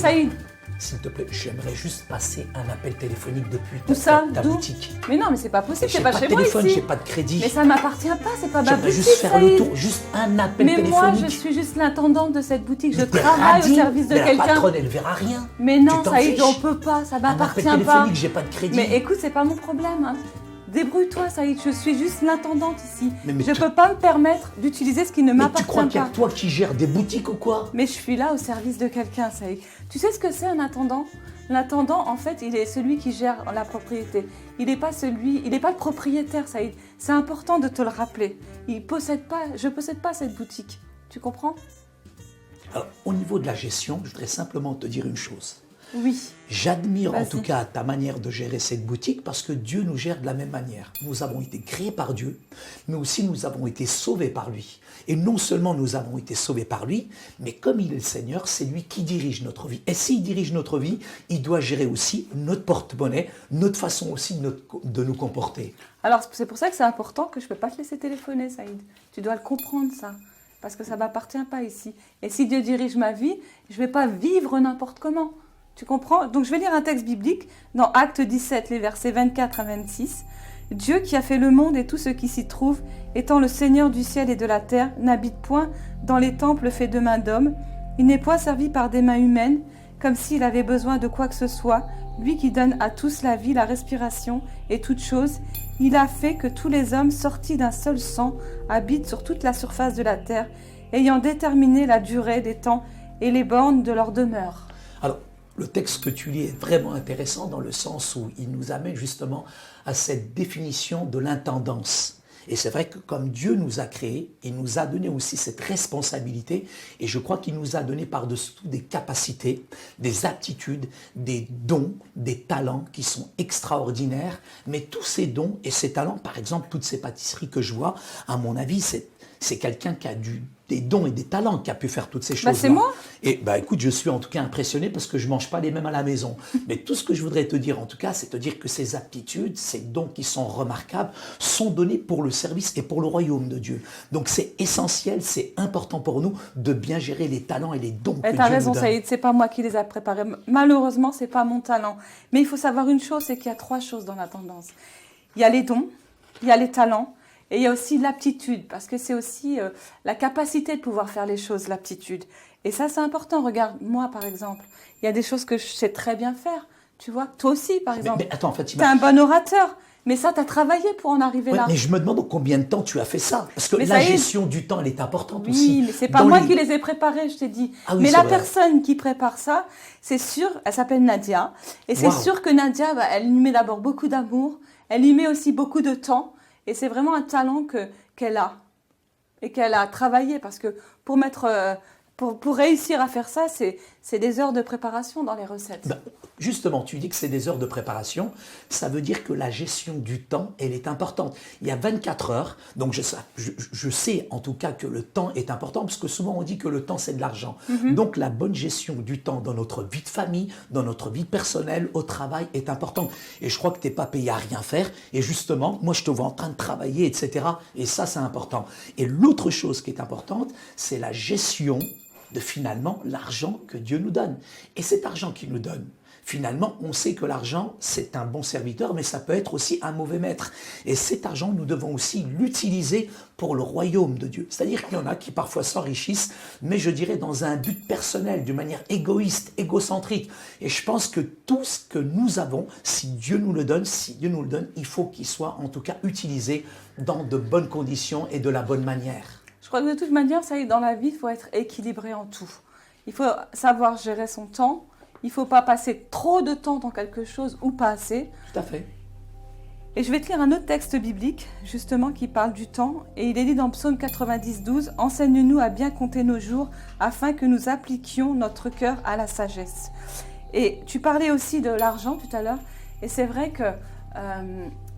Saïd? S'il te plaît, j'aimerais juste passer un appel téléphonique depuis ta D'où? boutique. Mais non, mais c'est pas possible, J'ai c'est pas pas chez de moi téléphone, ici. j'ai pas de crédit. Mais ça ne m'appartient pas, c'est pas ma J'aimerais boutique, juste faire le Saïd. tour, juste un appel Mais téléphonique. moi, je suis juste l'intendante de cette boutique. Je Mais t'es travaille au radine, service de mais la quelqu'un. patronne, elle verra rien. Mais non, Tu t'en Saïd, fiches. on peut pas, ça Un m'appartient appel pas. téléphonique, j'ai pas de crédit. Mais écoute, c'est pas mon problème. Hein. Débrouille-toi, Saïd. Je suis juste l'intendante ici. Mais je peux pas me permettre d'utiliser ce qui ne Mais m'appartient tu crois qu'il y a pas. que toi qui gères des boutiques ou quoi? Mais je suis là au service de quelqu'un, Saïd. Tu sais ce que c'est un intendant? L'intendant, en fait, il est celui qui gère la propriété. Il n'est pas le propriétaire, Saïd. C'est important de te le rappeler. Je possède pas cette boutique. Tu comprends? Alors, au niveau de la gestion, je voudrais simplement te dire une chose. Oui. J'admire en Vas-y. tout cas ta manière de gérer cette boutique parce que Dieu nous gère de la même manière. Nous avons été créés par Dieu, mais aussi nous avons été sauvés par lui. Et non seulement nous avons été sauvés par lui, mais comme il est le Seigneur, c'est lui qui dirige notre vie. Et s'il dirige notre vie, il doit gérer aussi notre porte-monnaie, notre façon aussi de nous comporter. Alors, c'est pour ça que c'est important que je ne peux pas te laisser téléphoner, Saïd. Tu dois le comprendre, ça. Parce que ça ne m'appartient pas ici. Et si Dieu dirige ma vie, je ne vais pas vivre n'importe comment. Tu comprends? Donc, je vais lire un texte biblique dans Actes 17, les versets 24 à 26. Dieu qui a fait le monde et tout ce qui s'y trouve, étant le Seigneur du ciel et de la terre, n'habite point dans les temples faits de mains d'hommes. Il n'est point servi par des mains humaines, comme s'il avait besoin de quoi que ce soit. Lui qui donne à tous la vie, la respiration et toutes choses, il a fait que tous les hommes sortis d'un seul sang habitent sur toute la surface de la terre, ayant déterminé la durée des temps et les bornes de leur demeure. Alors, le texte que tu lis est vraiment intéressant dans le sens où il nous amène justement à cette définition de l'intendance. Et c'est vrai que comme Dieu nous a créés, il nous a donné aussi cette responsabilité et je crois qu'il nous a donné par-dessus tout des capacités, des aptitudes, des dons, des talents qui sont extraordinaires. Mais tous ces dons et ces talents, par exemple, toutes ces pâtisseries que je vois, à mon avis, c'est quelqu'un qui a des dons et des talents qui a pu faire toutes ces choses-là. C'est moi. Et écoute, je suis en tout cas impressionné parce que je ne mange pas les mêmes à la maison. Mais tout ce que je voudrais te dire en tout cas, c'est te dire que ces aptitudes, ces dons qui sont remarquables, sont donnés pour le service et pour le royaume de Dieu. Donc c'est essentiel, c'est important pour nous de bien gérer les talents et les dons que Dieu T'as nous raison, donne. Saïd, c'est pas moi qui les a préparés. Malheureusement, c'est pas mon talent. Mais il faut savoir une chose, c'est qu'il y a 3 choses dans la tendance. Il y a les dons, il y a les talents, et il y a aussi l'aptitude, parce que c'est aussi la capacité de pouvoir faire les choses, l'aptitude. Et ça, c'est important. Regarde, moi, par exemple, il y a des choses que je sais très bien faire. Tu vois, toi aussi, par exemple. Mais attends, en fait, tu es un bon orateur. Mais ça, tu as travaillé pour en arriver là. Mais je me demande combien de temps tu as fait ça. Parce que Mais la ça y est. gestion du temps, elle est importante Oui, aussi. mais c'est pas Dans moi qui les ai préparés, je t'ai dit. Ah oui, mais c'est la vrai. personne qui prépare ça, c'est sûr, elle s'appelle Nadia. Et c'est Waouh. sûr que Nadia, elle y met d'abord beaucoup d'amour. Elle y met aussi beaucoup de temps. Et c'est vraiment un talent qu'elle a. Et qu'elle a travaillé. Parce que pour réussir à faire ça, c'est des heures de préparation dans les recettes. Justement, tu dis que c'est des heures de préparation. Ça veut dire que la gestion du temps, elle est importante. Il y a 24 heures. Donc, je sais en tout cas que le temps est important parce que souvent on dit que le temps, c'est de l'argent. Donc, la bonne gestion du temps dans notre vie de famille, dans notre vie personnelle, au travail est importante. Et je crois que tu n'es pas payé à rien faire. Et justement, moi, je te vois en train de travailler, etc. Et ça, c'est important. Et l'autre chose qui est importante, c'est la gestion de finalement l'argent que Dieu nous donne. Et cet argent qu'il nous donne, finalement, on sait que l'argent, c'est un bon serviteur, mais ça peut être aussi un mauvais maître. Et cet argent, nous devons aussi l'utiliser pour le royaume de Dieu. C'est-à-dire qu'il y en a qui parfois s'enrichissent, mais je dirais dans un but personnel, d'une manière égoïste, égocentrique. Et je pense que tout ce que nous avons, si Dieu nous le donne, il faut qu'il soit en tout cas utilisé dans de bonnes conditions et de la bonne manière. Je crois que de toute manière, ça y est, dans la vie, il faut être équilibré en tout. Il faut savoir gérer son temps. Il ne faut pas passer trop de temps dans quelque chose ou pas assez. Tout à fait. Et je vais te lire un autre texte biblique, justement, qui parle du temps. Et il est dit dans Psaume 90, 12, « Enseigne-nous à bien compter nos jours, afin que nous appliquions notre cœur à la sagesse. » Et tu parlais aussi de l'argent tout à l'heure. Et c'est vrai que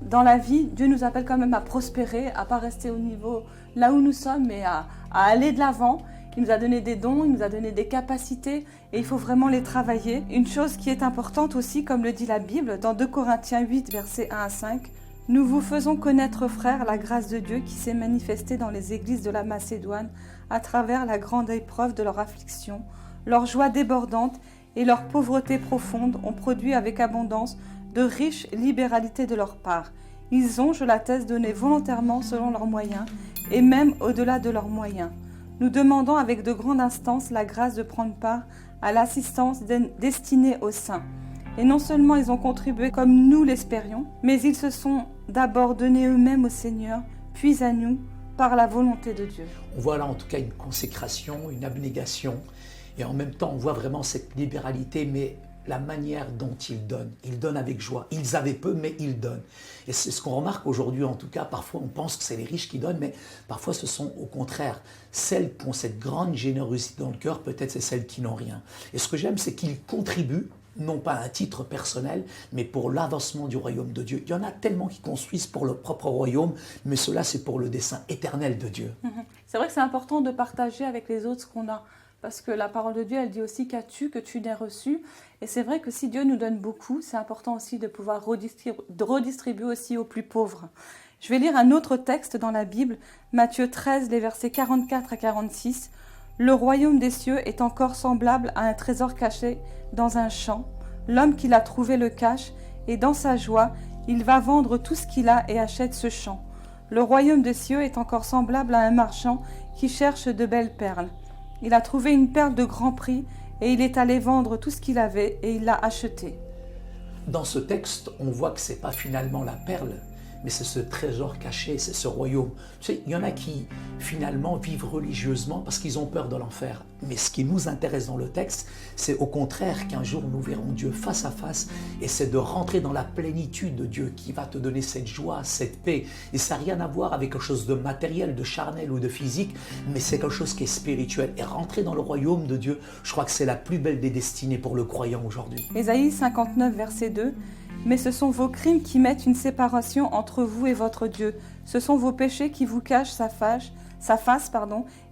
dans la vie, Dieu nous appelle quand même à prospérer, à ne pas rester au niveau là où nous sommes, mais à aller de l'avant. Il nous a donné des dons, il nous a donné des capacités et il faut vraiment les travailler. Une chose qui est importante aussi, comme le dit la Bible, dans 2 Corinthiens 8, versets 1 à 5, « Nous vous faisons connaître, frères, la grâce de Dieu qui s'est manifestée dans les églises de la Macédoine à travers la grande épreuve de leur affliction, leur joie débordante et leur pauvreté profonde ont produit avec abondance de riches libéralités de leur part. Ils ont, je l'atteste, donné volontairement selon leurs moyens, et même au-delà de leurs moyens. Nous demandons avec de grandes instances la grâce de prendre part à l'assistance destinée aux saints. Et non seulement ils ont contribué comme nous l'espérions, mais ils se sont d'abord donnés eux-mêmes au Seigneur, puis à nous, par la volonté de Dieu. On voit là en tout cas une consécration, une abnégation, et en même temps on voit vraiment cette libéralité, mais la manière dont ils donnent avec joie. Ils avaient peu, mais ils donnent. Et c'est ce qu'on remarque aujourd'hui en tout cas, parfois on pense que c'est les riches qui donnent, mais parfois ce sont au contraire celles qui ont cette grande générosité dans le cœur, peut-être c'est celles qui n'ont rien. Et ce que j'aime, c'est qu'ils contribuent, non pas à un titre personnel, mais pour l'avancement du royaume de Dieu. Il y en a tellement qui construisent pour leur propre royaume, mais cela c'est pour le dessein éternel de Dieu. C'est vrai que c'est important de partager avec les autres ce qu'on a, parce que la parole de Dieu, elle dit aussi qu'as-tu que tu n'aies reçu. Et c'est vrai que si Dieu nous donne beaucoup, c'est important aussi de pouvoir redistribuer aussi aux plus pauvres. Je vais lire un autre texte dans la Bible, Matthieu 13, les versets 44 à 46. « Le royaume des cieux est encore semblable à un trésor caché dans un champ. L'homme qui l'a trouvé le cache, et dans sa joie, il va vendre tout ce qu'il a et achète ce champ. Le royaume des cieux est encore semblable à un marchand qui cherche de belles perles. Il a trouvé une perle de grand prix, et il est allé vendre tout ce qu'il avait, et il l'a achetée. » Dans ce texte, on voit que ce n'est pas finalement la perle, mais c'est ce trésor caché, c'est ce royaume. Tu sais, il y en a qui, finalement, vivent religieusement parce qu'ils ont peur de l'enfer. Mais ce qui nous intéresse dans le texte, c'est au contraire qu'un jour nous verrons Dieu face à face, et c'est de rentrer dans la plénitude de Dieu qui va te donner cette joie, cette paix. Et ça n'a rien à voir avec quelque chose de matériel, de charnel ou de physique, mais c'est quelque chose qui est spirituel. Et rentrer dans le royaume de Dieu, je crois que c'est la plus belle des destinées pour le croyant aujourd'hui. Ésaïe 59, verset 2. Mais ce sont vos crimes qui mettent une séparation entre vous et votre Dieu. Ce sont vos péchés qui vous cachent sa face,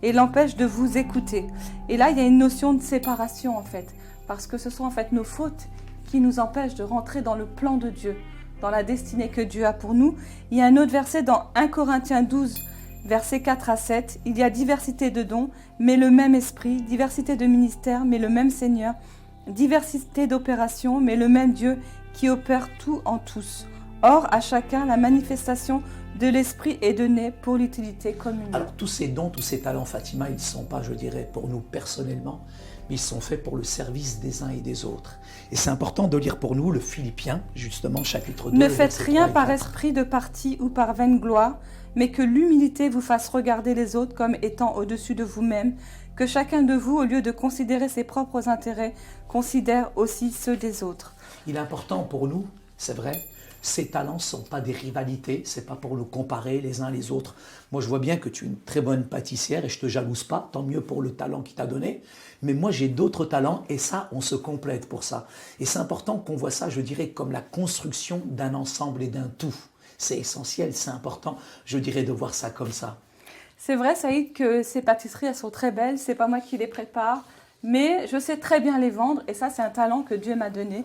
et l'empêchent de vous écouter. Et là, il y a une notion de séparation en fait, parce que ce sont en fait nos fautes qui nous empêchent de rentrer dans le plan de Dieu, dans la destinée que Dieu a pour nous. Il y a un autre verset dans 1 Corinthiens 12, versets 4 à 7. Il y a diversité de dons, mais le même esprit, diversité de ministères, mais le même Seigneur, diversité d'opérations, mais le même Dieu qui opère tout en tous. Or, à chacun, la manifestation de l'esprit est donnée pour l'utilité commune. Alors, tous ces dons, tous ces talents, Fatima, ils ne sont pas, je dirais, pour nous personnellement, mais ils sont faits pour le service des uns et des autres. Et c'est important de lire pour nous le Philippiens, justement, chapitre 2. Ne faites rien par esprit de parti ou par vaine gloire, mais que l'humilité vous fasse regarder les autres comme étant au-dessus de vous-même, que chacun de vous, au lieu de considérer ses propres intérêts, considère aussi ceux des autres. Il est important pour nous, c'est vrai, ces talents ne sont pas des rivalités, ce n'est pas pour nous comparer les uns les autres. Moi, je vois bien que tu es une très bonne pâtissière et je ne te jalouse pas, tant mieux pour le talent qu'il t'a donné. Mais moi, j'ai d'autres talents et ça, on se complète pour ça. Et c'est important qu'on voit ça, je dirais, comme la construction d'un ensemble et d'un tout. C'est essentiel, c'est important, je dirais, de voir ça comme ça. C'est vrai, Saïd, que ces pâtisseries, elles sont très belles, c'est pas moi qui les prépare, mais je sais très bien les vendre et ça, c'est un talent que Dieu m'a donné.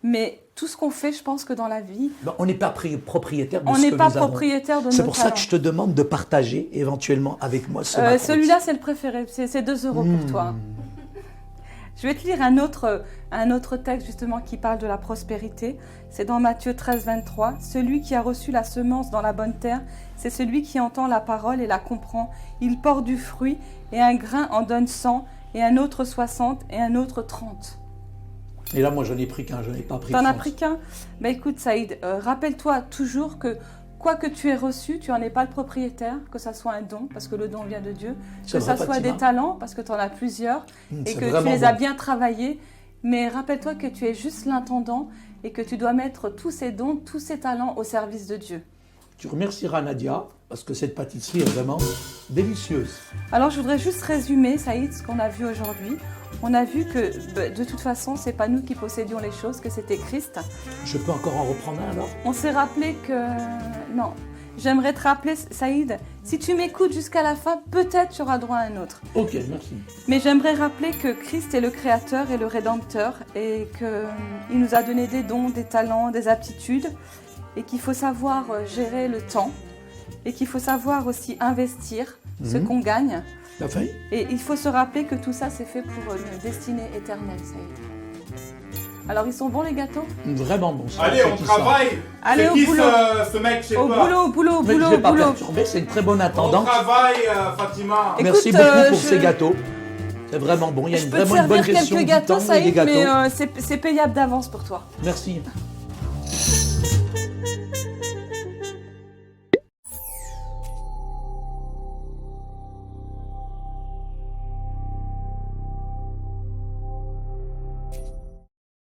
Mais tout ce qu'on fait, je pense que dans la vie... on n'est pas propriétaire de ce que nous avons. On n'est pas propriétaire de nos talents. C'est pour ça que je te demande de partager éventuellement avec moi ce macaron. Celui-là, c'est le préféré. C'est 2 € pour toi. Je vais te lire un autre texte justement qui parle de la prospérité. C'est dans Matthieu 13, 23. « Celui qui a reçu la semence dans la bonne terre, c'est celui qui entend la parole et la comprend. Il porte du fruit et un grain en donne 100, et un autre 60, et un autre 30. » Et là, moi, je n'ai pris qu'un, je n'ai pas pris 30. T'en as pris qu'un ? Ben écoute, Saïd, rappelle-toi toujours que quoi que tu aies reçu, tu n'en es pas le propriétaire, que ça soit un don, parce que le don vient de Dieu, que ça soit des talents, parce que tu en as plusieurs, et que tu les as bien travaillés. Mais rappelle-toi que tu es juste l'intendant et que tu dois mettre tous ces dons, tous ces talents au service de Dieu. Tu remercieras Nadia, parce que cette pâtisserie est vraiment délicieuse. Alors, je voudrais juste résumer, Saïd, ce qu'on a vu aujourd'hui. On a vu que, de toute façon, ce n'est pas nous qui possédions les choses, que c'était Christ. Je peux encore en reprendre un, alors ? On s'est rappelé que... Non, j'aimerais te rappeler, Saïd, si tu m'écoutes jusqu'à la fin, peut-être tu auras droit à un autre. Ok, merci. Mais j'aimerais rappeler que Christ est le Créateur et le Rédempteur, et qu'il nous a donné des dons, des talents, des aptitudes, et qu'il faut savoir gérer le temps, et qu'il faut savoir aussi investir ce qu'on gagne. La feuille. Et il faut se rappeler que tout ça, c'est fait pour une destinée éternelle, Saïd. Alors, ils sont bons les gâteaux? Vraiment bon. c'est Allez, on appétissant. travaille. Allez, C'est au qui boulot. ce mec, je sais Au pas. boulot, boulot, Mais je boulot, ne vais pas boulot. perturber, c'est une très bonne On attendante. travaille, Fatima. Écoute, Merci beaucoup pour je- ces gâteaux. C'est vraiment bon. Il y a Je une, peux te vraiment une bonne servir gestion quelques du gâteaux, temps et des Saïd, mais gâteaux. c'est payable d'avance pour toi. Merci.